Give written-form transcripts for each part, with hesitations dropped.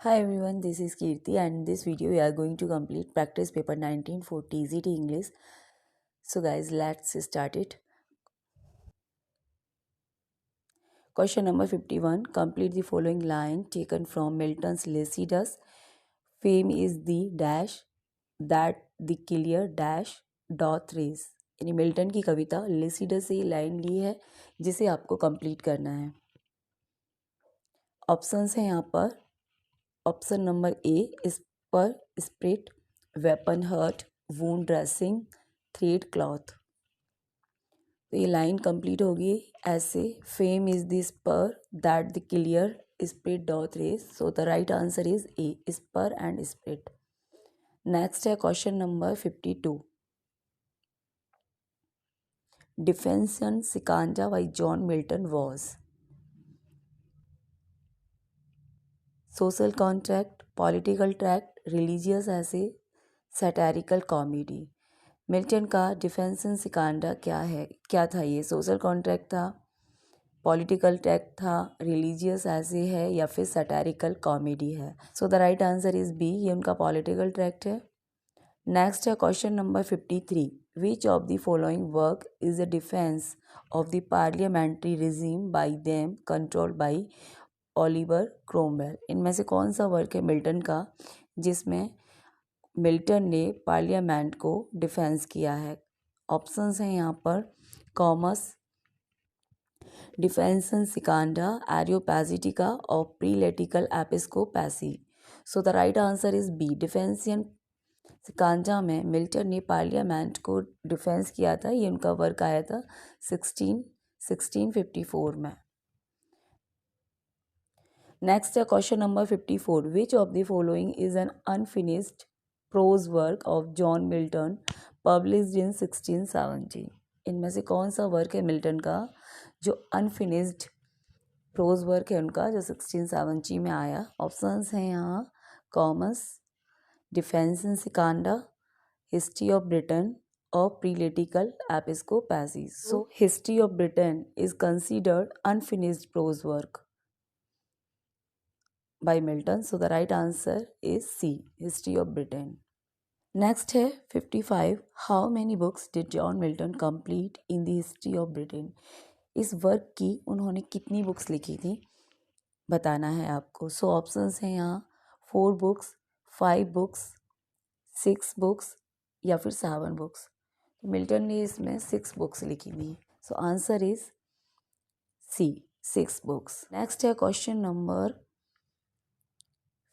Hi everyone, this is Kirti and in this video we are going to complete practice paper 19 for TZT English. So guys, let's start it. Question number 51. Complete the following line taken from Milton's Lycidas. Fame is the dash that the killer dash doth raise. यानी Milton की कविता Lycidas से ये line ली है जिसे आपको complete करना है. Options हैं यहाँ पर. Option number A spur spirit, weapon hurt, wound dressing, thread cloth. तो ये लाइन कंप्लीट होगी ऐसे. Fame is the spur that the clear spirit doth raise. So the right answer is A, spur and spirit. Next है question number 52. Defensio Secunda by John Milton was social contract, political tract, religious essay, satirical comedy. Milton का डिफेंशन सिकांडा क्या था? ये social contract था, political tract था, religious essay है या फिर सैटारिकल कॉमेडी है. So the right answer is B, ये उनका पॉलिटिकल ट्रैक्ट है. नेक्स्ट है question number 53. Which of the following work is a defence of the parliamentary regime by them controlled by Oliver Cromwell. इनमें से कौन सा work है मिल्टन का जिसमें मिल्टन ने पार्लियामेंट को डिफेंस किया है? ऑप्शंस हैं यहाँ पर. कॉमस, डिफेंसन सिकांडा, एरियोपैजिटिका और Prelatical Episcopacy. So the right answer is B, Defensio Secunda में मिल्टन ने पार्लियामेंट को डिफेंस किया था. ये उनका वर्क आया था 1654 में. नेक्स्ट है question number 54. Which of the following is an unfinished prose work of John Milton published in 1670. इनमें से कौन सा वर्क है मिल्टन का जो अनफिनिश्ड प्रोज वर्क है उनका जो 1670 में आया? ऑप्शंस हैं यहाँ. Comus, Defensio Secunda, history of Britain और Prelatical Episcopacy. So history of Britain is considered unfinished prose work by Milton. So the right answer is C, History of Britain. Next है 55. How many books did John Milton complete in the History of Britain? इस work की उन्होंने कितनी books लिखी थी बताना है आपको. सो ऑप्शंस हैं यहाँ. 4 बुक्स, 5 बुक्स, 6 बुक्स या फिर 7 बुक्स. तो मिल्टन ने इसमें 6 बुक्स लिखी थी. So answer is C, 6 books. Next है question number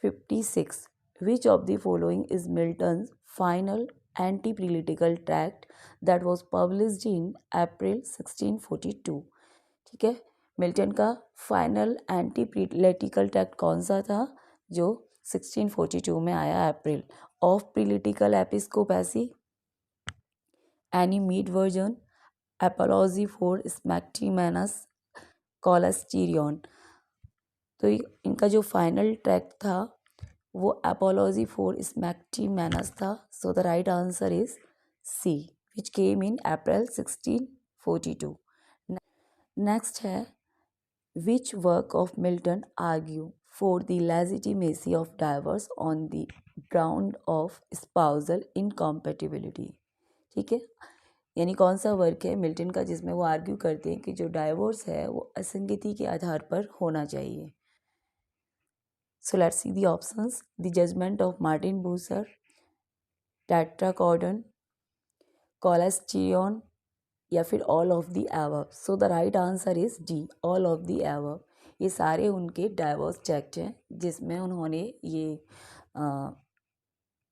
56. Which of the following is Milton's final anti-prelatical tract that was published in April 1642? ठीक है, मिल्टन का फाइनल एंटी प्रीलेटिकल ट्रैक्ट कौन सा था जो 1642 में आया April? Of Prelatical Episcopacy, animadversions, apology for Smectymnuus, Colasterion. तो इनका जो फाइनल ट्रैक्ट था वो एपोलॉजी फॉर स्मैक्टिमेनस था. So the right answer is C, which came in April 1642. Next है which work of Milton argue for the legitimacy of divorce on the ground of spousal incompatibility. ठीक है, यानी कौन सा work है Milton का जिसमें वो आर्ग्यू करते हैं कि जो डाइवोर्स है वो असंगति के आधार पर होना चाहिए. So let's see the options. The Judgment of Martin Bucer, Tetracordon, Cholesterion या फिर all of the above. So the right answer is D, all of the above. ये सारे उनके डाइवोर्स ट्रैक्ट हैं जिसमें उन्होंने ये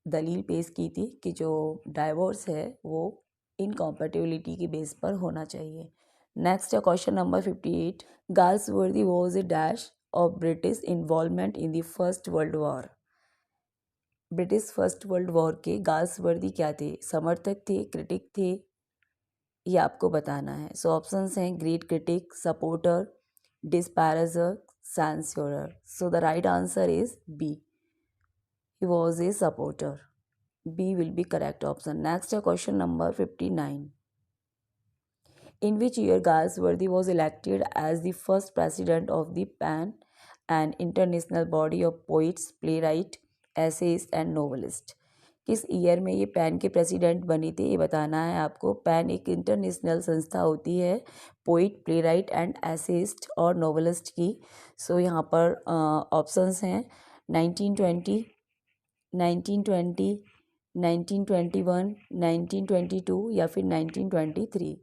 दलील पेश की थी कि जो डाइवोर्स है वो इनकॉम्पेटिबिलिटी की बेस पर होना चाहिए. नेक्स्ट है question number 58. Galsworthy was a dash of British involvement in the first world war. British first world war के गाल्सवर्दी क्या थे? समर्थक थे, क्रिटिक थे? ये आपको बताना है. सो ऑप्शंस हैं great critic, supporter, disparager, censurer. So the right answer is B, he was a supporter. B will be correct option. Next question number 59. In which year Galsworthy was elected as the first president of the Pan an international body of poets, play right, essayist and novelist. किस year में ये pan के president बने थे ये बताना है आपको। पैन एक इंटरनेशनल संस्था होती है poet, play right and essayist और नोवेलिस्ट की। सो यहाँ पर ऑप्शंस हैं 1920, 1920, 1921, 1922 या फिर 1923।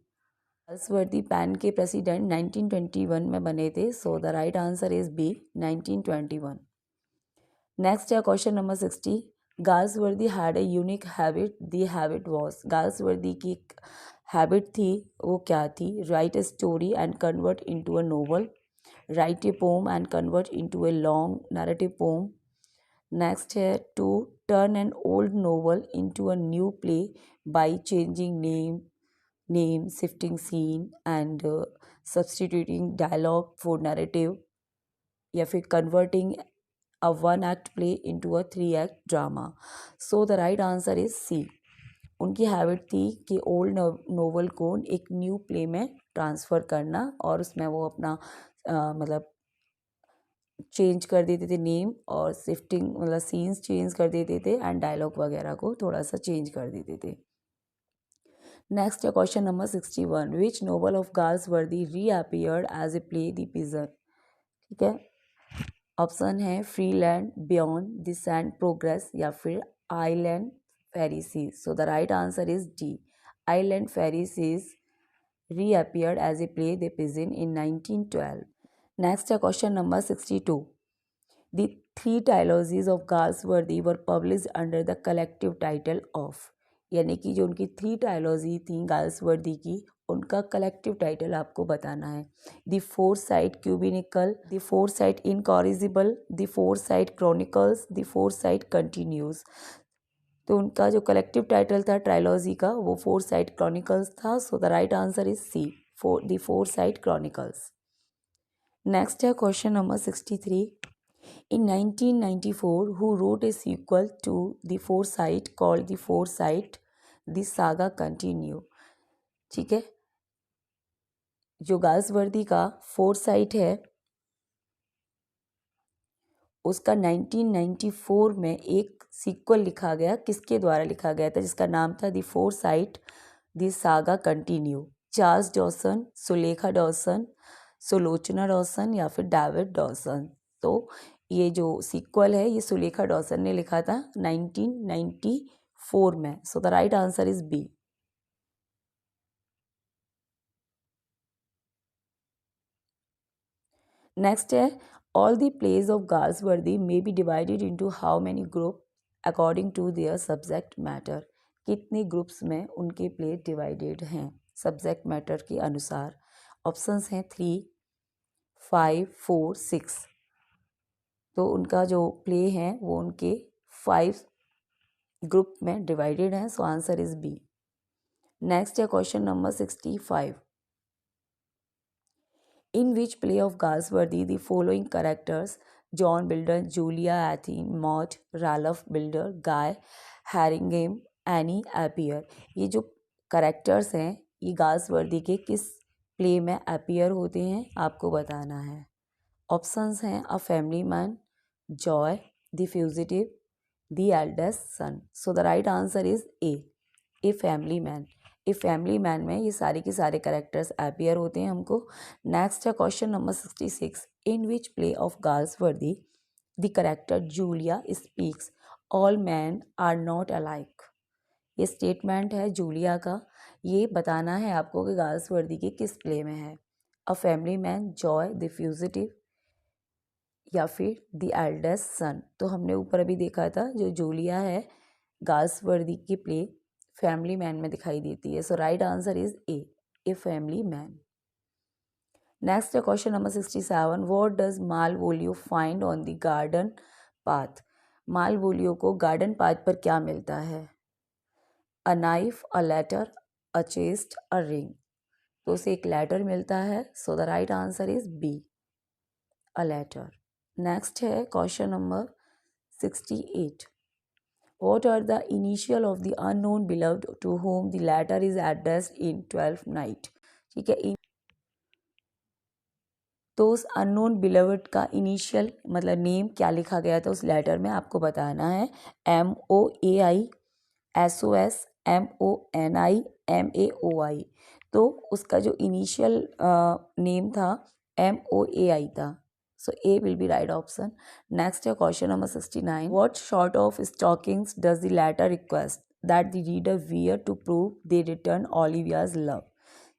गाल्सवर्दी पैन के प्रेसिडेंट 1921 में बने थे। So the right answer is B, 1921। Next है question number 60। Galsworthy had a unique habit, the habit was. Galsworthy की एक हैबिट थी, वो क्या थी? Write a story and convert into a novel, write a poem and convert into a long narrative poem. Next है to turn an old novel into a new play by changing name, shifting scene and substituting dialogue for narrative, या फिर converting a one act play into a three act drama. So the right answer is C. उनकी habit थी कि old novel को एक new play में transfer करना और उसमें वो अपना मतलब चेंज कर देते थे नेम, और शिफ्टिंग मतलब सीन्स चेंज कर देते थे एंड डायलॉग वगैरह को थोड़ा सा चेंज कर देते थे। नेक्स्ट है question number 61। Which novel of Galsworthy reappeared as a play the Pigeon. ठीक है, ऑप्शन है Freeland, beyond, the sand progress या फिर Island Pharisees. So the right answer is D, Island Pharisees reappeared as a play the Pigeon in 1912। Next है question number 62। The three trilogies of Galsworthy were published under the collective title of, यानी कि जो उनकी 3 trilogy थी Galsworthy की, उनका collective title आपको बताना है। द फोरसाइट क्यूबिनिकल, the Forsyte incorrigible, the foresight Chronicles, the Forsyte continues. तो उनका जो कलेक्टिव टाइटल था ट्रायलॉजी का वो फोरसाइट क्रॉनिकल्स था। So the right answer is C, the foresight chronicles. Next है question number 63। In 1994, who wrote a sequel to The Foresight called The Foresight, The Saga Continue। ठीक है, जो Galsworthy का foresight है उसका 1994 में एक सीक्वल लिखा गया। किसके द्वारा लिखा गया था? जिसका नाम था the foresight the saga continue. Charles Dawson, Sulekha Dawson, Sulochana Dawson या फिर डेविड डॉसन। तो ये जो सीक्वल है ये सुलेखा डॉसन ने लिखा था 1994 में। So the right answer is B. Next है all the plays of Galsworthy may be divided into how many group according to their subject matter. कितने ग्रुप्स में उनके प्ले डिवाइडेड हैं सब्जेक्ट मैटर के अनुसार? ऑप्शंस हैं 3, 5, 4, 6। तो उनका जो प्ले है वो उनके 5 ग्रुप में डिवाइडेड है। So answer is B. Next है question number 65। In which play of Galsworthy the following characters, John Builder, Julia Athene, Maud, Ralph Builder, Guy Haringam, Annie appear। ये जो करेक्टर्स हैं ये गाल्सवर्दी के किस प्ले में अपीयर होते हैं आपको बताना है। ऑप्शंस हैं a family man, Joy, the fugitive, the eldest son. So the right answer is a family man. A family man में ये सारे के सारे करेक्टर्स अपीयर होते हैं हमको। नेक्स्ट है question number 66। In which play of Galsworthy the character Julia speaks all men are not alike. ये स्टेटमेंट है जूलिया का। ये बताना है आपको कि गाल्सवर्दी के किस प्ले में है। A family man, Joy, the fugitive या फिर द एल्डेस्ट सन। तो हमने ऊपर अभी देखा था जो जूलिया है गाल्सवर्दी की प्ले फैमिली मैन में दिखाई देती है। So right answer is a family man. Next है question number 67। What does Malvolio find on the garden path. Malvolio को गार्डन पाथ पर क्या मिलता है? A knife, a letter, a chest, a ring. तो उसे एक लेटर मिलता है। So the right answer is B, a letter. Next है question number 68। What are the initial of the unknown beloved to whom the letter is addressed in 12th night? ठीक है, तो उस अननोन बिलवड का initial मतलब name क्या लिखा गया था उस लेटर में आपको बताना है। MOAI, SOS, MONI, MAOI। तो उसका जो इनिशियल नेम था MOAI था। So A will be right option. Next है question number 69. What sort of stockings does the letter request that the reader wear to prove they return Olivia's love?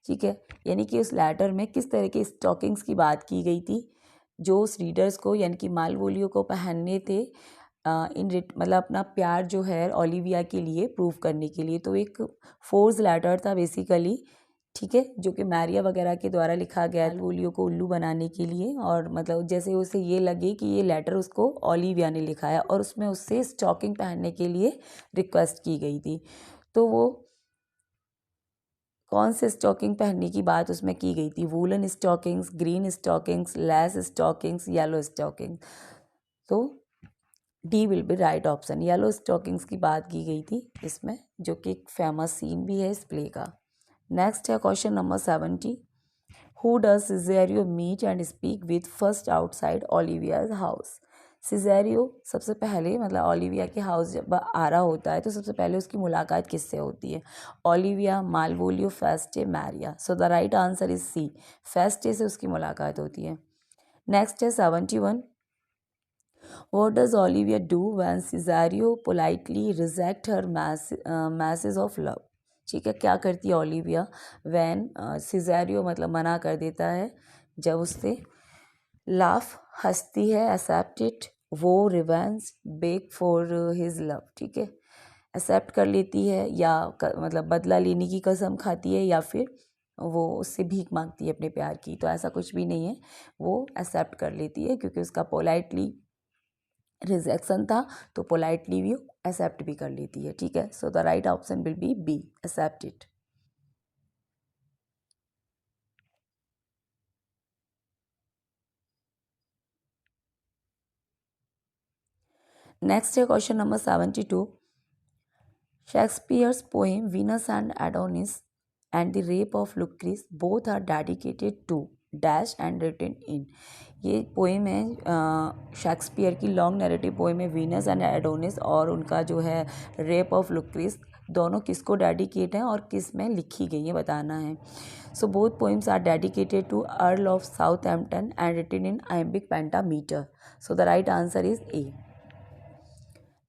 ठीक है, यानी कि उस लेटर में किस तरह के स्टॉकिंग्स की बात की गई थी जो उस रीडर्स को यानी कि मालवोलियो को पहनने थे मतलब अपना प्यार जो है ओलिविया के लिए प्रूव करने के लिए। तो एक फोर्स लेटर था बेसिकली, ठीक है, जो कि मैरिया वगैरह के द्वारा लिखा गया मालवोलियो को उल्लू बनाने के लिए। और मतलब जैसे उसे ये लगे कि ये लेटर उसको ओलिविया ने लिखा है और उसमें उससे स्टॉकिंग पहनने के लिए रिक्वेस्ट की गई थी। तो वो कौन से स्टॉकिंग पहनने की बात उसमें की गई थी? Woollen stockings, green stockings, lace stockings, yellow stockings. तो D will be right option, yellow stockings की बात की गई थी इसमें, जो कि एक फेमस सीन भी है इस प्ले का। नेक्स्ट है question number 70। Who does Cesario meet and speak with first outside Olivia's house? Cesario सबसे पहले मतलब ओलिविया के हाउस जब आ रहा होता है तो सबसे पहले उसकी मुलाकात किससे होती है? Olivia, Malvolio, Feste, Maria. So the right answer is C, Feste से उसकी मुलाकात होती है। नेक्स्ट है 71। What does Olivia do when Cesario politely reject her masses of love? ठीक है, क्या करती है ओलिविया वैन सिजेरियो मतलब मना कर देता है जब उससे लाफ हंसती है, एक्सेप्ट इट, वो revenge, bag for his love. ठीक है, एक्सेप्ट कर लेती है या मतलब बदला लेने की कसम खाती है या फिर वो उससे भीख मांगती है अपने प्यार की। तो ऐसा कुछ भी नहीं है, वो एक्सेप्ट कर लेती है क्योंकि उसका पोलाइटली रिजेक्शन था तो पोलाइटली भी एक्सेप्ट भी कर लेती है। ठीक है, so the right option will be B, accept it. Next है question number 72। Shakespeare's poem Venus and Adonis and the rape of Lucrece both are dedicated to dash and written in. ये poem है Shakespeare की long narrative poem है Venus and Adonis, और उनका जो है rape of Lucrece दोनों किसको डेडिकेट हैं और किस में लिखी गई है बताना है। So both poems are dedicated to Earl of Southampton and written in iambic pentameter. So the right answer is A.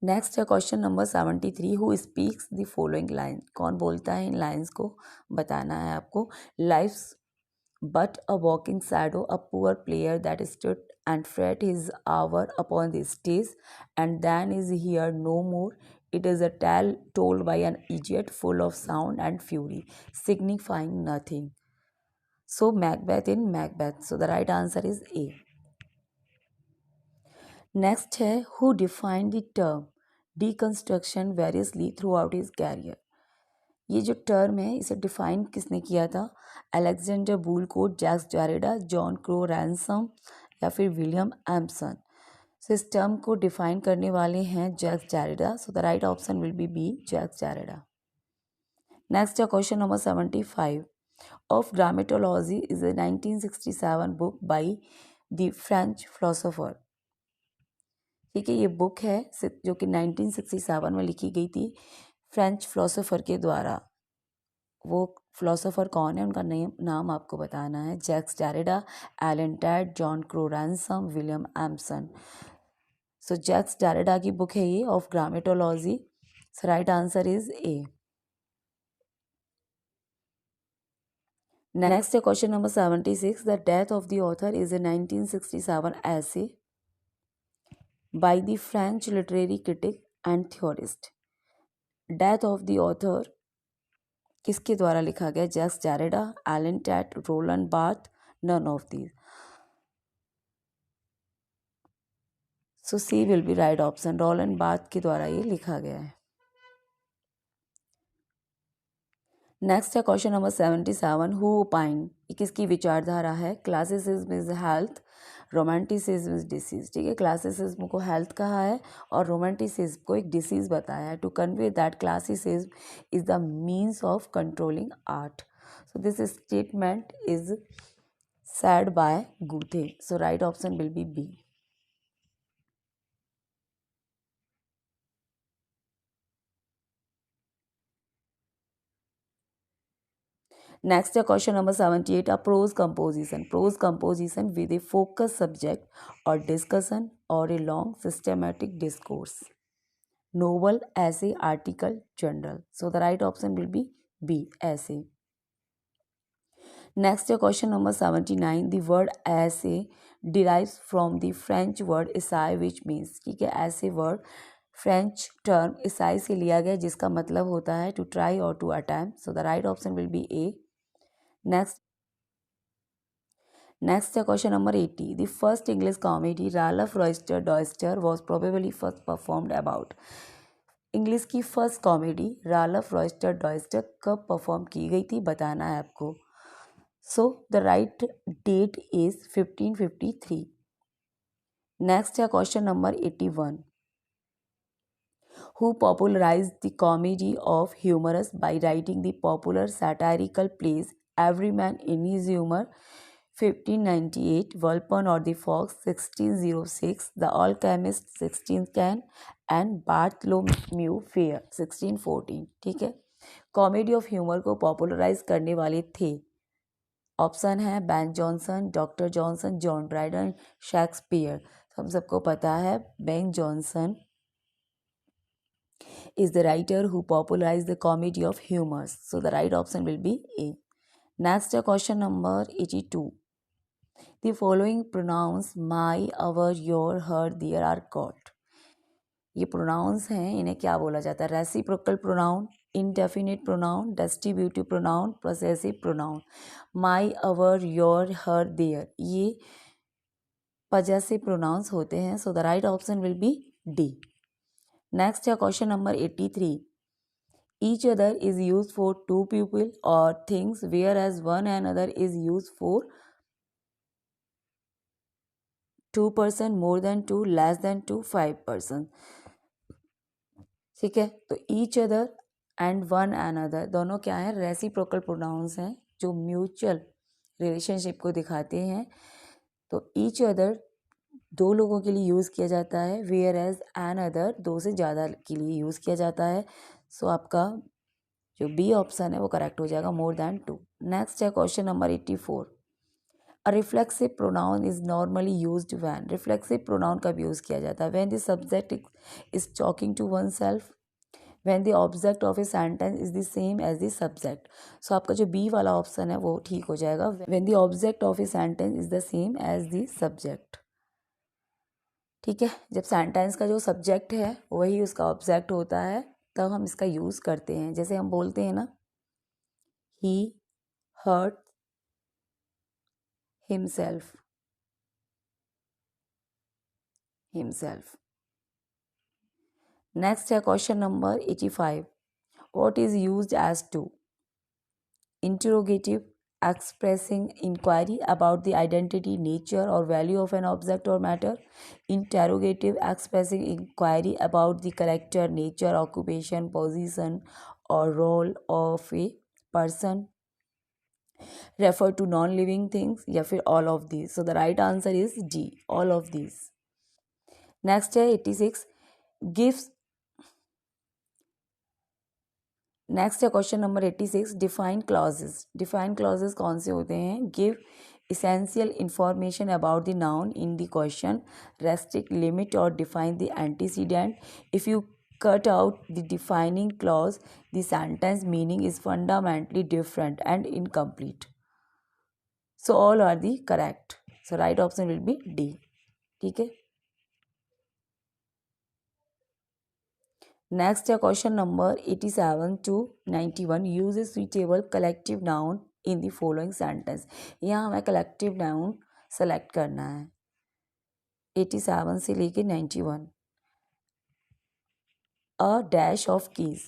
Next है question number 73। Who speaks the following line? कौन बोलता है इन लाइन्स को बताना है आपको। Life's but a walking shadow, a poor player that stood and fret his hour upon the stage, and then is here no more. It is a tale told by an idiot, full of sound and fury, signifying nothing. So Macbeth in Macbeth. So the right answer is A. Next है who defined the term deconstruction variously throughout his career? ये जो term है इसे define किसने किया था? Alexander Woollcott, Jacques Derrida, John Crowe Ransom या फिर विलियम एम्पसन। सो इस टर्म को डिफाइन करने वाले हैं Jacques Derrida. So the right option will be B, Jacques Derrida. Next है question number 75। Of grammatology is a 1967 book by the French philosopher. ठीक है, ये बुक है जो कि 1967 में लिखी गई थी फ्रेंच फिलोसोफर के द्वारा। वो फिलोसोफर कौन है, उनका नाम आपको बताना है। Jacques Derrida, Allen Tate, John Crowe Ransom, William Empson. So Jacques Derrida की बुक है ये, of grammatology. So right answer is A. Next है question number 76। The death of the author is a 1967 essay by the French literary critic and theorist. Death of the author किसके द्वारा लिखा गया? Jacques Derrida, Allen Tate, Roland Barthes, none of these. So C will be right option, Rowland birth के द्वारा ये लिखा गया है। नेक्स्ट है क्वेश्चन नंबर 77। हु ओपाइन, ये किसकी विचारधारा है? Classicism is health, romanticism is disease. ठीक है, क्लासिसिज्म को हेल्थ कहा है और रोमांटिसिज्म को एक डिसीज बताया है। To convey that classicism is the means of controlling art. So this statement is said by Goethe. So right option will be B. Next question number 78, a prose composition. Prose composition with a focus subject or discussion or a long systematic discourse. Novel, essay, article, journal. So the right option will be B, essay. Next question number 79, the word essay derives from the French word essai which means, ठीक है, ऐसे word French term essai से लिया गया जिसका मतलब होता है to try or to attempt. So the right option will be A. Next question number 80. The first English comedy Ralph Roister Doister was probably first performed about. English की first comedy Ralph Royster Doyster कब perform की गई थी बताना है आपको. So the right date is 1553. Next है question number 81. Who popularized the comedy of humorous by writing the popular satirical plays Every Man in His Humor 1598, Walpole or the Fox 1606, The Alchemist 1610 and Bartholomew Fair 1614. ठीक है, comedy of humour को popularise करने वाले थे. Option है Ben Jonson, doctor Johnson, John Dryden, Shakespeare. हम सबको पता है Ben Jonson is the writer who popularized the comedy of humors. So the right option will be A. Next question number 82. The following pronouns my, our, your, her, their are called. ये pronouns हैं, इन्हें क्या बोला जाता है? Reciprocal pronoun, indefinite pronoun, distributive pronoun, possessive pronoun. My, our, your, her, their ये possessive pronouns होते हैं. So the right option will be D. Next है question number 83. Each other is used for two people or things, whereas one another is used for two person, more than two, less than two, five person. ठीक है, तो each other and one another दोनों क्या है? Reciprocal pronounce हैं जो mutual relationship को दिखाते हैं. तो ईच अदर दो लोगों के लिए यूज़ किया जाता है, वेयर एज एन अदर दो से ज़्यादा के लिए यूज़ किया जाता है. सो आपका जो बी ऑप्शन है वो करेक्ट हो जाएगा, मोर देन टू. नेक्स्ट है question number 84. A reflexive pronoun is normally used when. Reflexive pronoun कब यूज़ किया जाता है? When the subject is talking to oneself, when the object of a sentence is the same as the subject. So आपका जो B वाला option है वो ठीक हो जाएगा, when the object of a sentence is the same as the subject. ठीक है, जब सेंटेंस का जो सब्जेक्ट है वही उसका ऑब्जेक्ट होता है तब हम इसका यूज़ करते हैं. जैसे हम बोलते हैं ना, ही हर्ट हिमसेल्फ. नेक्स्ट है question number 85. What is used as to. Interrogative expressing inquiry about the identity, nature or value of an object or matter. Interrogative expressing inquiry about the character, nature, occupation, position or role of a person. Refer to non-living things या फिर all of these. So the right answer is D, all of these. Next है 86. Gives. Next है question number 86. Define clauses. Define clauses कौन से होते हैं? Give essential information about the noun in the question, restrict, limit or define the antecedent. If you cut out the defining clause, the sentence meaning is fundamentally different and incomplete. So all are the correct. So right option will be D. ठीक है. Next है question number 87 to 91. Use A suitable collective noun in the following sentence. यहाँ हमें collective noun select करना है 87 से लेके 91. अ dash of keys.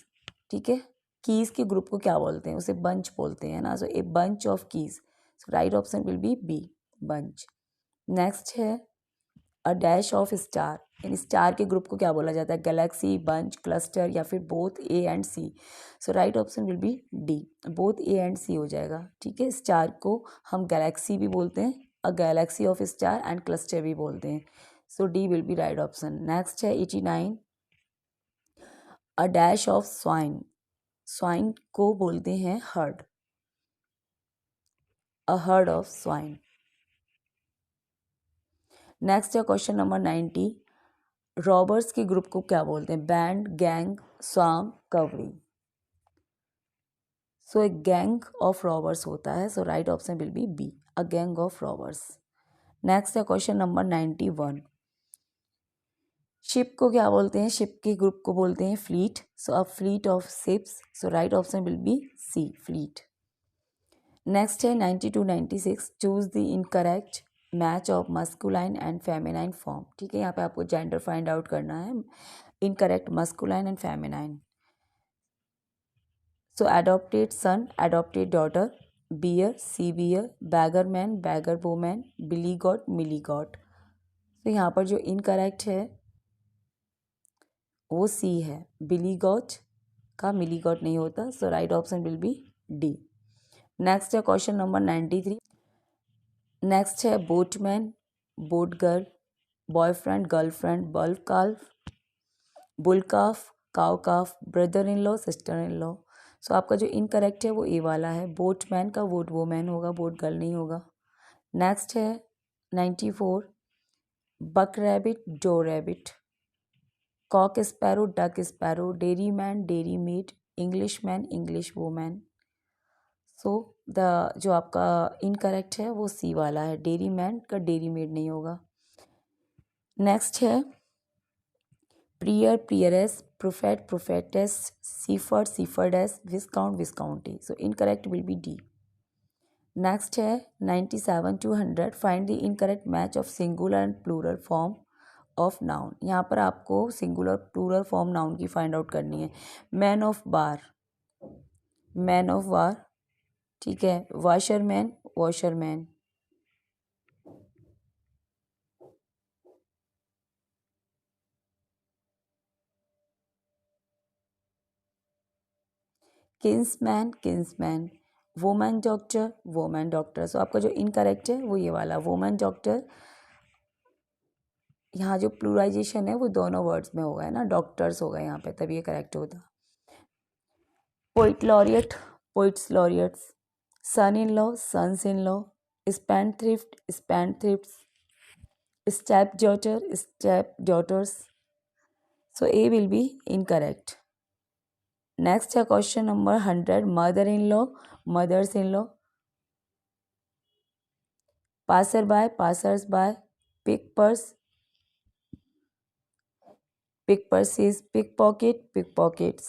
ठीक है, कीज के ग्रुप को क्या बोलते हैं? उसे बंच बोलते हैं ना. So a bunch of keys. So right option will be B, bunch. Next है अ डैश ऑफ स्टार. इन स्टार के ग्रुप को क्या बोला जाता है? गैलेक्सी, बंच, क्लस्टर या फिर both A and C. So right option will be D, both A and C हो जाएगा. ठीक है, स्टार को हम गैलेक्सी भी बोलते हैं a galaxy of star and cluster भी बोलते हैं. So D will be right option. Next है 89. A dash of swine. Swine को बोलते हैं herd. A herd of swine. Next है क्वेश्चन नंबर 90. रॉबर्स के ग्रुप को क्या बोलते हैं? बैंड, गैंग, स्वाम, कवरी. सो एक गैंग ऑफ रॉबर्स होता है. So right option will be B, a gang of robbers. Next है क्वेश्चन नंबर 91. शिप को क्या बोलते हैं? शिप के ग्रुप को बोलते हैं fleet. So a fleet of ships. So right option will be C, fleet. Next है 92 96. Choose the incorrect match of masculine and feminine form. ठीक है, यहाँ पे आपको जेंडर फाइंड आउट करना है. Incorrect masculine and feminine. So adopted son, adopted daughter, bear, sea bear, beggar man, beggar woman, billy goat, millie goat. तो यहाँ पर जो इनकरेक्ट है वो सी है. बिली गॉट का मिली गॉट नहीं होता. So right option will be D. Next है क्वेश्चन नंबर 93. नेक्स्ट है boatman, boat girl, boyfriend, girlfriend, bull calf, bull calf, cow calf, brother in law, sister in law. So आपका जो इनकरेक्ट है वो ए वाला है. बोटमैन का वोट वोमैन होगा, बोट गर्ल नहीं होगा. नेक्स्ट है 94. Buck rabbit, doe rabbit, cock sparrow, duck sparrow, dairy man, dairy maid, English man, English woman. So the जो आपका इनकरेक्ट है वो सी वाला है. डेरी मैन का डेरी मेड नहीं होगा. नेक्स्ट है prior, prioress, prophet, prophetess, shepherd, shepherdess, viscount, viscountess. So incorrect will be D. Next है 97 to 100. Find the incorrect match of singular and plural form of noun. यहाँ पर आपको singular plural form noun की find out करनी है. Man of war, man of war. ठीक है, washerman, washerman. Kinsman, kinsman. Woman doctor, woman doctor. So आपका जो इनकरेक्ट है वो ये वाला वोमैन डॉक्टर. यहाँ जो प्लूराइजेशन है वो दोनों वर्ड्स में होगा, है ना, डॉक्टर्स होगा यहाँ पे, तभी ये करेक्ट होता. Poet laureate, poets laureates, son in law, sons in law, spendthrift, spendthrifts, stepdaughter, stepdaughters. So A will be incorrect. Next है question number 100. Mother in law, mothers in law, passer by, passers by, pickpurse, pickpurses, pickpocket, pickpockets.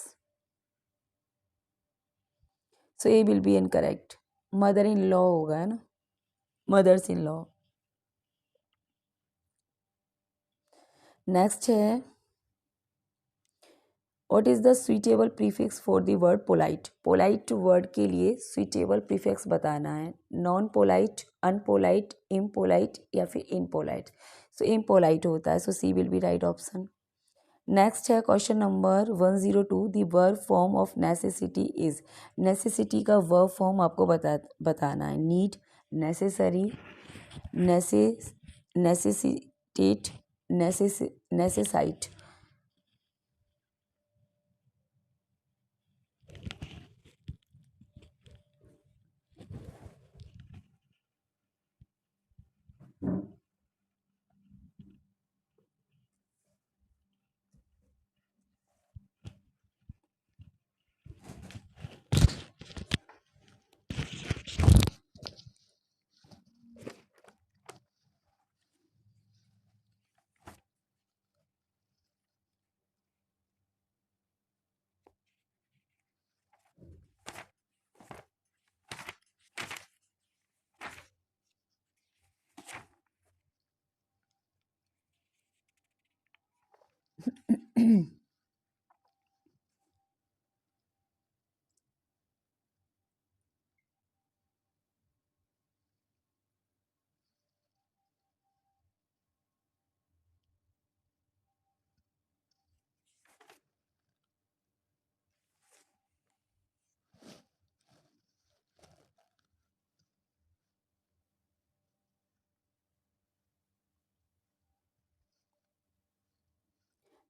So A will be incorrect. Mother in law होगा, है ना, mothers in law. Next है what is the suitable prefix for the word polite. Polite word के लिए suitable prefix बताना है. Non polite, अनपोलाइट, impolite या फिर इनपोलाइट. सो इम्पोलाइट होता है. So C will be right option. Next है question number 102. The verb form of necessity is. Necessity का वर्ब फॉर्म आपको बताना है. Need, necessary, necessitate, necessite.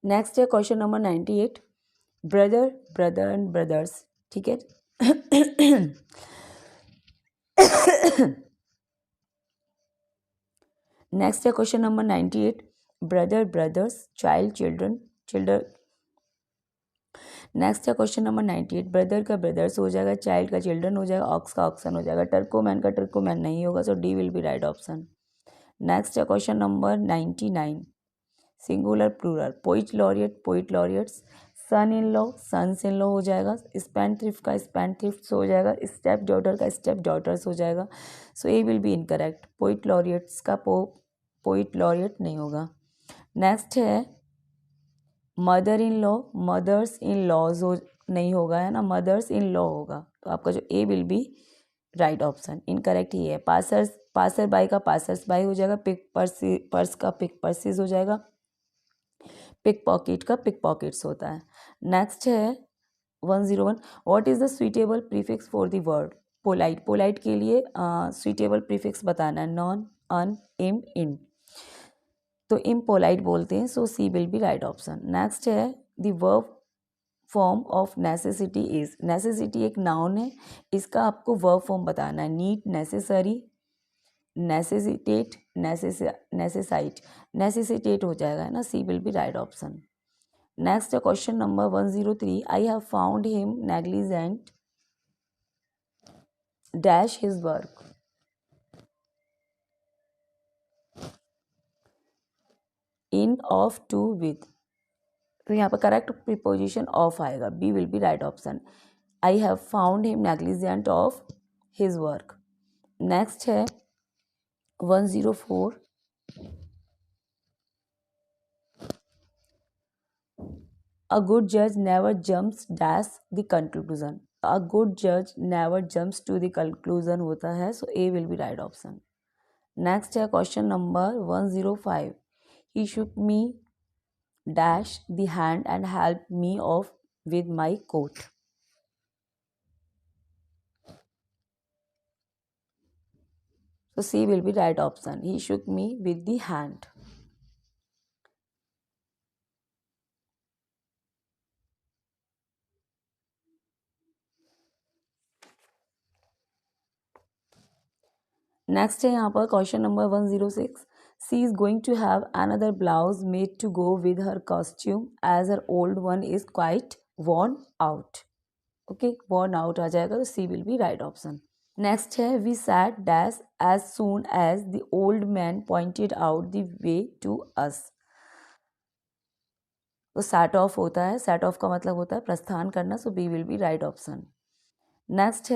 Next है question number 98, brother brother and brothers, ठीक है। नेक्स्ट है question number 98, brother brothers, child children, children. Next है question number 98, brother का ब्रदर्स हो जाएगा, चाइल्ड का चिल्ड्रन हो जाएगा, ऑक्स का ऑक्सन हो जाएगा, टर्कोमैन का टर्कोमैन नहीं होगा, so D will be right option. Next है question number 99, singular plural, poet laureate poet laureates, son in law sons in law हो जाएगा, स्पैन थ्रिफ्ट का स्पैन थ्रिफ्ट हो जाएगा, स्टेप डॉटर का स्टेप डॉटर्स हो जाएगा, so A will be incorrect. Poet laureates का पोइट लॉरियट नहीं होगा। नेक्स्ट है mother in law, mothers in laws हो नहीं होगा, है ना, मदर्स इन लॉ होगा, तो आपका जो A will be right option. Incorrect ही है, पासर बाई का पासर्स बाई हो जाएगा, पिक पर्स का पिक पर्सिस हो जाएगा, पिक पॉकेट का पिक पॉकेट्स होता है। नेक्स्ट है 101, what is the suitable prefix for the word polite, polite के लिए सुइटेबल प्रीफिक्स बताना है, नॉन, अन, इम, इन, तो इम्पोलाइट बोलते हैं, so C will be right option. Next है the verb form of necessity is, necessity एक नाउन है, इसका आपको वर्ब फॉर्म बताना है, नीड, नेसेसरी, नेसेसिटेट, नेसेसाइट, नेसेसिटेट हो जाएगा, है ना, C will be right option. Next है question number 103, I have found him negligent dash his work, in, of, to, with, तो यहाँ पर करेक्ट प्रीपोजिशन ऑफ आएगा, B will be right option. I have found him negligent of his work. Next है 104, a good judge never jumps dash the conclusion, a good judge never jumps to the conclusion होता है, so A will be right option। Next है question number 105, he shook me dash the hand and helped me off with my coat, so C will be right option, he shook me with the hand। Next है यहाँ पर question number 106, she is going to have another blouse made to go with her costume as her old one is quite worn out, okay, worn out आ जाएगा, तो C will be right option. Next है we set dash as soon as the old man pointed out the way to us, तो set of होता है, set of का मतलब होता है प्रस्थान करना, so B will be right option. Next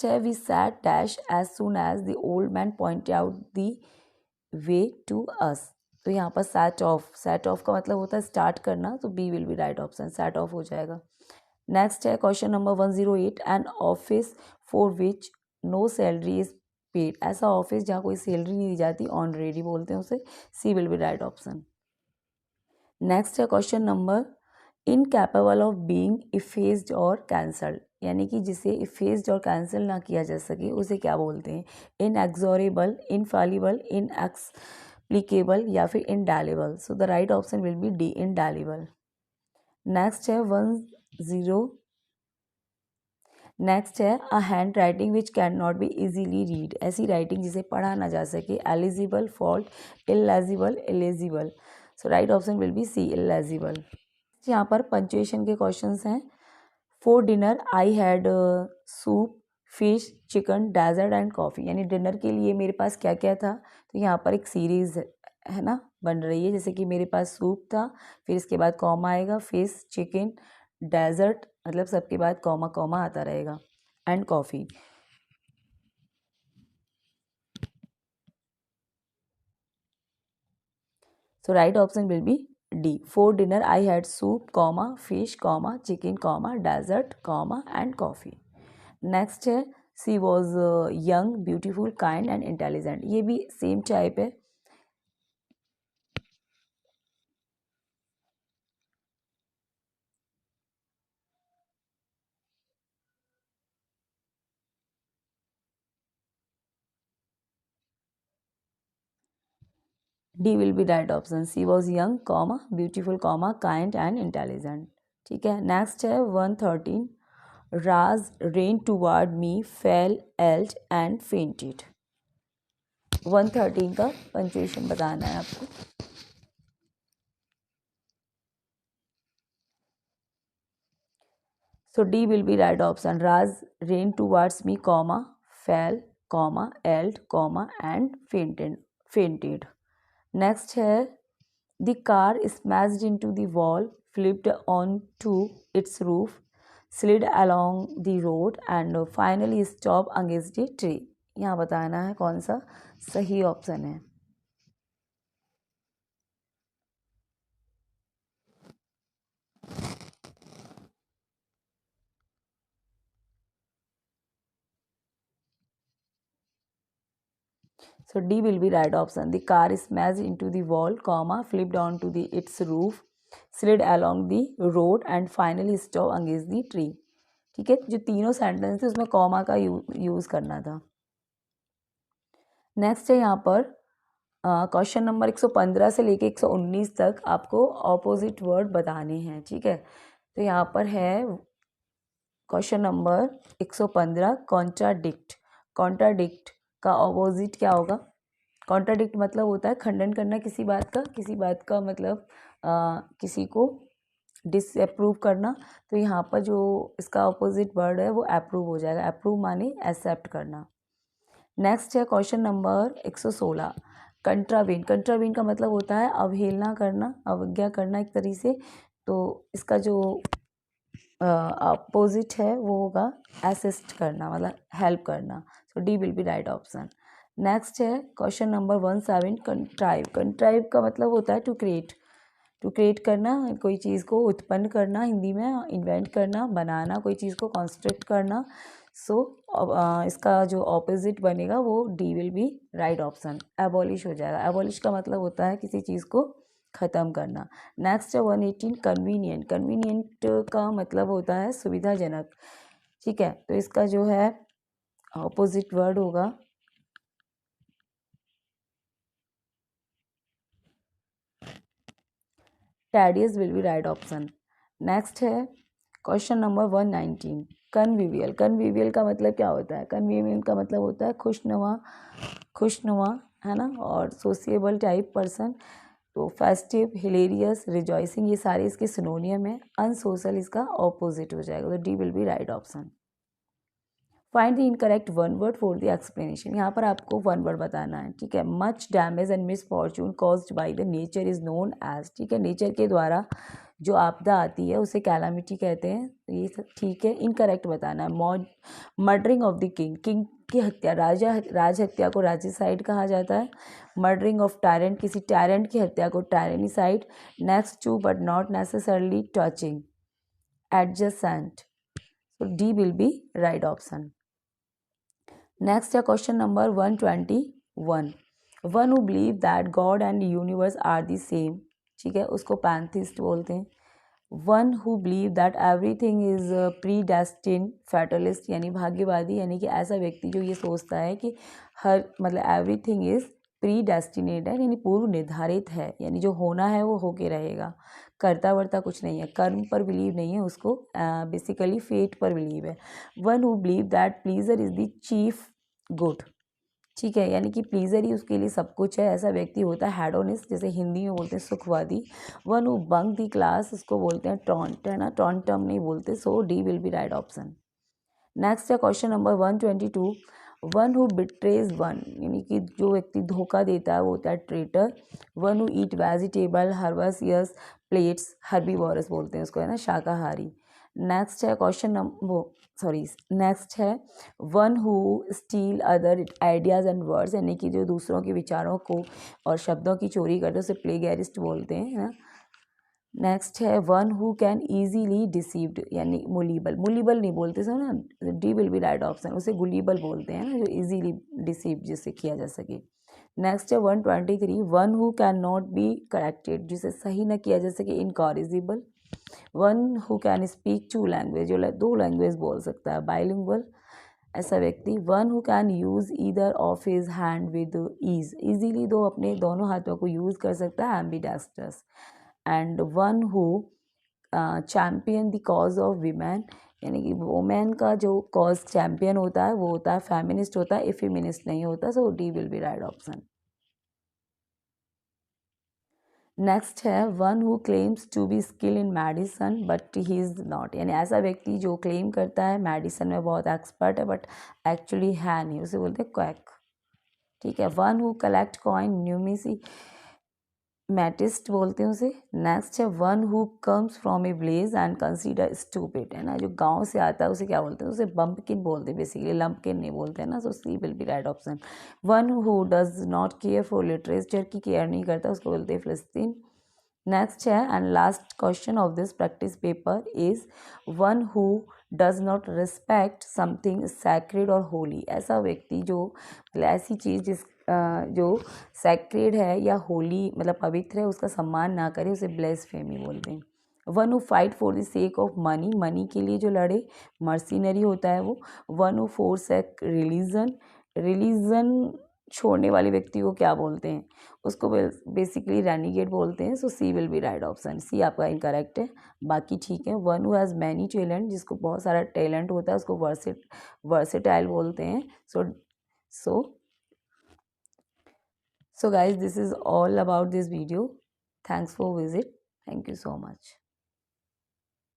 है we set dash as soon as the old man point out the way to us, तो यहाँ पर सैट ऑफ का मतलब होता है स्टार्ट करना, तो B will be right option, set off हो जाएगा। नेक्स्ट है question number 108, an office for which no salary is paid, ऐसा ऑफिस जहाँ कोई सैलरी नहीं दी जाती, ऑनरेडी बोलते हैं उसे, C will be right option. Next है question number, incapable of being effaced और कैंसल्ड, यानी कि जिसे इफेस्ड और कैंसिल ना किया जा सके उसे क्या बोलते हैं, इनएक्सोरेबल, इनफॉलिबल, इनएक्सप्लिकेबल या फिर indelible, so the right option will be D, indelible. Next है 10, नेक्स्ट है a handwriting which can not be easily read, ऐसी राइटिंग जिसे पढ़ा ना जा सके, eligible, fault, illegible, illegible, so right option will be C, illegible. यहाँ पर पंचुएशन के क्वेश्चंस हैं, for dinner I had soup, fish, chicken, dessert and coffee, यानी डिनर के लिए मेरे पास क्या क्या था, तो यहाँ पर एक सीरीज़ है ना बन रही है, जैसे कि मेरे पास सूप था, फिर इसके बाद कॉमा आएगा, फिश, चिकन, डेजर्ट, मतलब सबके बाद कॉमा कॉमा आता रहेगा, and coffee, so right option will be D, for dinner I had soup, comma, fish, comma, chicken, comma, dessert, comma, and coffee. Next है she was young, beautiful, kind and intelligent, ये भी same type है, D will be right option. She was young comma beautiful comma kind and intelligent. ठीक है. Next है 113. Raj ran toward me fell एल्ट and fainted. 113 का punctuation बताना है आपको. So D will be right option. Raj ran towards me, comma, fell, comma, yelled, comma, and fainted. Next है the car smashed into the wall, flipped onto its roof, slid along the road, and finally stopped against a tree. यहाँ बताना है कौन सा सही option है. So D will be right option. The car smashed into the wall, comma, flipped onto its roof, slid along the road and finally stopped against the tree. ठीक है. जो तीनों सेंटेंस थे उसमें कॉमा का यूज़ करना था. नेक्स्ट है यहाँ पर क्वेश्चन नंबर 115 से लेके 119 तक आपको ऑपोजिट वर्ड बताने हैं. ठीक है. तो यहाँ पर है क्वेश्चन नंबर 115 कॉन्ट्राडिक्ट. कॉन्ट्राडिक्ट का ऑपोजिट क्या होगा? कॉन्ट्राडिक्ट मतलब होता है खंडन करना किसी बात का मतलब किसी को डिसअप्रूव करना. तो यहाँ पर जो इसका ऑपोजिट वर्ड है वो अप्रूव हो जाएगा. अप्रूव माने एक्सेप्ट करना. नेक्स्ट है क्वेश्चन नंबर 116 कंट्रावेन. कंट्रावेन का मतलब होता है अवहेलना करना, अवज्ञा करना एक तरीके से. तो इसका जो अपोजिट है वो होगा असिस्ट करना, मतलब हेल्प करना. So D will be right option. Next है क्वेश्चन नंबर 17 कंट्राइव. कंट्राइव का मतलब होता है टू क्रिएट. टू क्रिएट करना, कोई चीज़ को उत्पन्न करना, हिंदी में इन्वेंट करना, बनाना, कोई चीज़ को कंस्ट्रक्ट करना. सो इसका जो ऑपोजिट बनेगा वो D will be right option. Abolish हो जाएगा. एबॉलिश का मतलब होता है किसी चीज़ को ख़त्म करना. नेक्स्ट है 118 कन्वीनियंट. कन्वीनियंट का मतलब होता है सुविधाजनक. ठीक है. तो इसका जो है ऑपोजिट वर्ड होगा tedious will be right option. Next है क्वेश्चन नंबर 119 कन्विवियल. कन्विवियल का मतलब क्या होता है? कन्विवियल का मतलब होता है खुशनुमा है ना, और सोशिएबल टाइप पर्सन. तो फेस्टिव, हिलेरियस, रिजॉइसिंग ये सारे इसके सिनोनियम है. अनसोशल इसका ऑपोजिट हो जाएगा. तो D will be right option. Find the incorrect one word for the explanation. यहाँ पर आपको वन वर्ड बताना है. ठीक है. Much damage and misfortune caused by the nature is known as. ठीक है. नेचर के द्वारा जो आपदा आती है उसे कैलामिटी कहते हैं. ये सब ठीक है. इनकरेक्ट बताना है. Murdering of the king. King की हत्या, राज हत्या को राजिसाइड कहा जाता है. मर्डरिंग ऑफ टायरेंट, किसी टायरेंट की हत्या को tyrannicide. Next to but not necessarily touching, adjacent. So D will be right option. Next है question number 121. One who believe that God and universe are the same. ठीक है. उसको pantheist बोलते हैं. One who believe that everything is predestine fatalist, यानी भाग्यवादी, यानी कि ऐसा व्यक्ति जो ये सोचता है कि हर मतलब एवरीथिंग इज प्री डेस्टिनेट है, यानी पूर्व निर्धारित है, यानी जो होना है वो होके रहेगा. करता वर्ता कुछ नहीं है. कर्म पर बिलीव नहीं है उसको, बेसिकली फेट पर बिलीव है. One who believe that pleaser is the chief good. ठीक है. यानी कि प्लीजर ही उसके लिए सब कुछ है, ऐसा व्यक्ति होता है हेडोनिस्ट, जैसे हिंदी में बोलते हैं सुखवादी. One who bunk the class, उसको बोलते हैं टॉन्ट, है ना. टॉन्ट टर्म नहीं बोलते. So D will be right option. Next है question number 122. One who betrays one, यानी कि जो व्यक्ति धोखा देता है वो होता है traitor. One who eat vegetable herbaceous plants, herbivorous बोलते हैं उसको, है ना, शाकाहारी. नेक्स्ट है क्वेश्चन नंबर नेक्स्ट है one who steal other ideas and words, यानी कि जो दूसरों के विचारों को और शब्दों की चोरी करते हैं उसे प्लेगैरिस्ट बोलते हैं, है ना. नेक्स्ट है one who can easily deceived, यानी मुलीबल. मुलीबल नहीं बोलते सो ना. D will be right option. उसे गुलीबल बोलते हैं ना, जो इजीली डिसीव जिससे किया जा सके. नेक्स्ट है 123 one who can not be corrected, जिसे सही ना किया जा सके, incorrigible. One who can speak two language, जो दो लैंग्वेज बोल सकता है, बाइलिंगुअल. ऐसा व्यक्ति, one who can use either of his hand with ease, easily दो अपने दोनों हाथों को यूज़ कर सकता है, ambidextrous. And one who champion the cause of women, यानी कि वोमेन का जो कॉज चैम्पियन होता है वो होता है फेमिनिस्ट होता है, इफेमिनिस्ट नहीं होता। So D will be right option. Next है one who claims to be skill in medicine but he is not, यानी ऐसा व्यक्ति जो क्लेम करता है मेडिसन में बहुत एक्सपर्ट है बट एक्चुअली है नहीं, उसे बोलते हैं क्वैक। ठीक है। वन हु कलेक्ट कॉइन न्यूमिसी मैटिस्ट बोलते हैं उसे। नेक्स्ट है one who comes from A village and consider stupid, है ना, जो गांव से आता है उसे क्या बोलते हैं, उसे बम्पकिन बोलते हैं, बेसिकली लंपकिन नहीं बोलते हैं ना। So C will be right option. One who does not care for literature, की केयर नहीं करता, उसको बोलते हैं फिलिस्तीन। नेक्स्ट है and last question of this practice paper is one who does not respect something sacred और holy, ऐसा व्यक्ति जो मतलब ऐसी चीज़ जिस जो सैक्रेड है या होली मतलब पवित्र है उसका सम्मान ना करे, उसे ब्लेसफेमी बोलते हैं। One who fight for the sake of money, money के लिए जो लड़े, मर्सिनरी होता है वो। One who forsake religion, religion छोड़ने वाले व्यक्ति को क्या बोलते हैं, उसको बेसिकली रेनिगेट बोलते हैं। So C will be right option. सी आपका इनकरेक्ट है, बाकी ठीक है। One who has many talent, जिसको बहुत सारा टैलेंट होता है उसको वर्सेटाइल बोलते हैं। सो so guys, this is all about this video. Thanks for visit. Thank you so much.